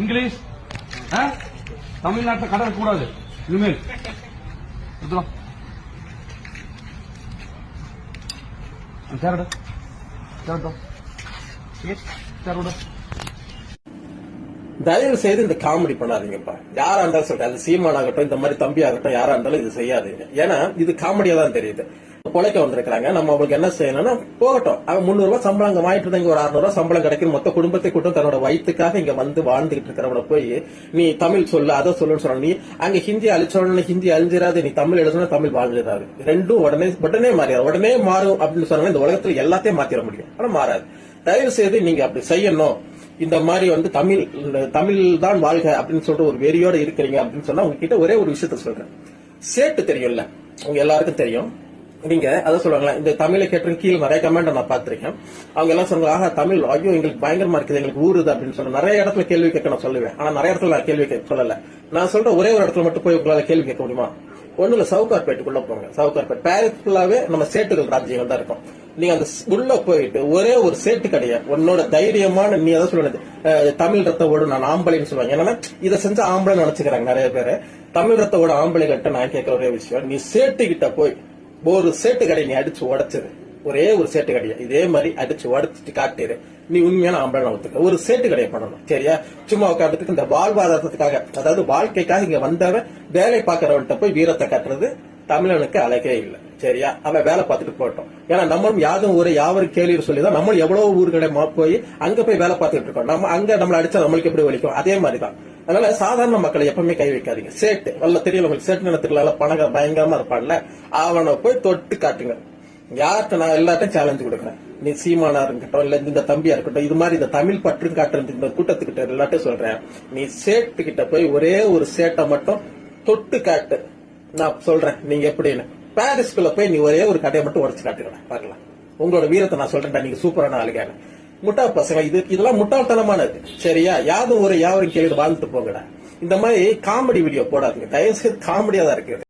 English தமிழ்நாட்டில் கடல் கூடாது இனிமேல். சேரடு சேரட்டும் சேரடு. தயவு செய்து இந்த காமெடி பண்ணாதீங்கப்பா. யாரா இருந்தாலும் சொல்றேன், அது சீமான் ஆகட்டும், இந்த மாதிரி தம்பி ஆகட்டும், யாரா இருந்தாலும் இது செய்யாதீங்க. ஏன்னா இது காமெடியா தான் தெரியுது. பொழைக்க வந்திருக்காங்க, நம்ம அவங்களுக்கு என்ன செய்யணும்னா போகட்டும். அவன் 300 ரூபாய் சம்பளம் அங்க வாங்கிட்டு இருந்தா இங்க ஒரு 600 ரூபாய் சம்பளம் கிடைக்கும். மொத்த குடும்பத்தை கூட்டம் தன்னோட வயிற்றுக்காக இங்க வந்து வாழ்ந்துகிட்டு இருக்கிறவன போய் நீ தமிழ் சொல்லு அதை சொல்லுன்னு சொல்ற. நீ அங்க ஹிந்தி அழிச்சோடனே ஹிந்தி அழிஞ்சிடாது, நீ தமிழ் எழுதுனா தமிழ் வாழ்ந்துடாது. ரெண்டும் உடனே மாறிடாது. உடனே மாறும் அப்படின்னு சொன்னா இந்த உலகத்துல எல்லாத்தையும் மாத்திர முடியும், ஆனா மாறாது. தயவு செய்து நீங்க அப்படி செய்யணும். இந்த மாதிரி வந்து தமிழ் தான் வாழ்க அப்படின்னு சொல்ற ஒரு வெறியோட இருக்கிறீங்க அப்படின்னு சொன்னா உங்ககிட்ட ஒரே ஒரு விஷயத்த சொல்றேன். சேட்டு தெரியும்ல, உங்க எல்லாருக்கும் தெரியும். நீங்க அதை சொல்லுவாங்களா, இந்த தமிழை கேட்டு கீழே நிறைய கமெண்ட் நான் பாத்திருக்கேன். அவங்க எல்லாம் சொல்லுவாங்க, ஆஹா தமிழ் ஐயோ எங்களுக்கு பயங்கரமா இருக்குது, எங்களுக்கு ஊருது அப்படின்னு சொன்ன நிறைய இடத்துல கேள்வி கேட்க நான் சொல்லுவேன். ஆனா நிறைய இடத்துல நான் கேள்வி கேட்க சொல்லல. நான் சொல்ற ஒரே ஒரு இடத்துல மட்டும் போய் உங்களால கேள்வி கேட்க முடியுமா? ஒண்ணுல சவுகார்பேட்டுக்குள்ள போங்க. சவுகார்பேட் பாரிஸ் ஃபுல்லாவே நம்ம சேட்டுகள் ராஜ்யம் தான் இருக்கும். நீங்க அந்த உள்ள போயிட்டு ஒரே ஒரு சேட்டு கடைய உன்னோட தைரியமான நீ எதை சொல்லுறது தமிழ் ரத்த ஓடு நான் ஆம்பளைன்னு சொல்லுவாங்க. ஏன்னா இதை செஞ்ச ஆம்பளை நினைச்சுக்கிறாங்க நிறைய பேரு. தமிழ் ரத்த ஓட ஆம்பளைகிட்ட நான் கேட்கிற ஒரே விஷயம், நீ சேட்டு கிட்ட போய் ஒரு சேட்டு கடை நீ அடிச்சு உடைச்சிரு. ஒரே ஒரு சேட்டு கடையை இதே மாதிரி அடிச்சு உடைச்சிட்டு காட்டிடு. நீ உண்மையான ஆம்பளை ஒத்துக்க. ஒரு சேட்டு கடையை பண்ணணும், சரியா? சும்மா உட்காந்துட்டு இந்த வாழ்வாதாரத்துக்காக, அதாவது வாழ்க்கைக்காக இங்க வந்தவன் வேலை பார்க்கறவன்ட்ட போய் வீரத்தை காட்டுறது தமிழனுக்கு அழகே இல்லை, சரியா? அவன் வேலை பார்த்துட்டு போட்டோம். ஏன்னா நம்மளும் யாரும் ஒரு யாவரும் கேள்வி சொல்லிதான் நம்மளும் எவ்வளவு ஊர்களை போய் அங்க போய் வேலை பார்த்துட்டு இருக்கோம். நம்ம அங்க நம்மள அடிச்சா நம்மளுக்கு எப்படி வலிக்கும், அதே மாதிரிதான். அதனால சாதாரண மக்களை எப்பவுமே கை வைக்காதீங்க. சேட்டு வல்ல தெரியல உங்களுக்கு, சேட்டு நிலத்துக்குள்ள பணங்க பயங்கரமா இருப்பான்ல, அவனை போய் தொட்டு காட்டுங்க. யார்கிட்ட நான் எல்லாத்தையும் சேலஞ்சு கொடுக்குறேன். நீ சீமானா இருக்கட்டும், இல்ல இந்த தம்பியா இருக்கட்டும், இது மாதிரி இந்த தமிழ் பற்று காட்டுறது இந்த கூட்டத்துக்கிட்ட எல்லாத்தையும் சொல்றேன். நீ சேட்டு கிட்ட போய் ஒரே ஒரு சேட்டை மட்டும் தொட்டு காட்டு. நான் சொல்றேன் நீங்க எப்படின்னு. பாரிஸ்குள்ள போய் நீ ஒரே ஒரு கடையை மட்டும் உடச்சு காட்டுறேன், பார்க்கலாம். உங்களோட வீரத்தை நான் சொல்றேன். நீங்க சூப்பரான ஆளுகான முட்டா பசங்க. இதெல்லாம் முட்டாள்தனமானது, சரியா? யாரும் கேள்வி வாழ்ந்துட்டு போங்கடா. இந்த மாதிரி காமெடி வீடியோ போடாதுங்க தயவு செய்து. காமெடியா தான் இருக்கு.